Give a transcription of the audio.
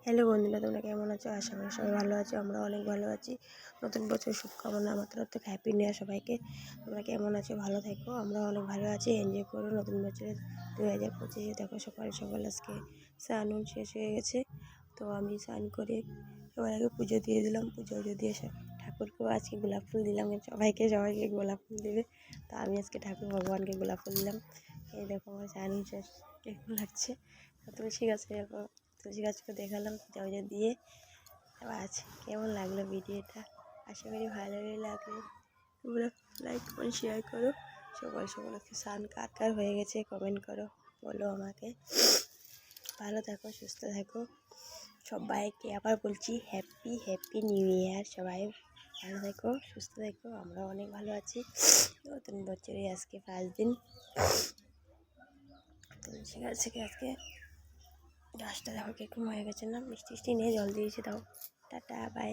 Hello বন্ধুরা, তোমরা কেমন আছো? আশা করি সবাই ভালো আছো। আমরা অনেক ভালো আছি। নতুন বছর শুভকামনা আমার তরফ থেকে, হ্যাপি নিউ ইয়ার সবাইকে। তোমরা কেমন আছো? ভালো থেকো। আমরা অনেক ভালো আছি। এনজয় করো নতুন বছরের 2025। দেখো সকাল সকাল আজকে স্নান শেষ হয়ে গেছে। তো আমি স্নান করে সবার আগে পুজো দিয়ে দিলাম। পুজো দিয়ে ঠাকুরকেও আজকে গোলাপ ফুল দিলাম। সবাইকে গোলাপ ফুল দেবে, তো আমি আজকে ঠাকুর ভগবানকে গোলাপ ফুল দিলাম। এই দেখো আমার স্নান শেষ কেমন লাগছে। তুলসী গাছকে দেখালাম পুজো দিয়ে। আচ্ছা, কেমন লাগলো ভিডিওটা? আশা করি ভালোই লাগবে। তোমরা লাইক করে শেয়ার করো। সকাল সকাল আজকে স্নান কার হয়ে গেছে কমেন্ট করো, বলো আমাকে। ভালো থাকো, সুস্থ থাকো। সবাইকে আবার বলছি হ্যাপি নিউ ইয়ার। সবাই ভালো থেকো, সুস্থ থেকো। আমরা অনেক ভালো আছি। নতুন বছরে আজকে 5 দিন। তুলসী গাছ থেকে আজকে গাছটা দেখো কিরকম হয়ে গেছে না? মিষ্টি নিয়ে জল দিয়েছি। দাও, টাটা, বাই।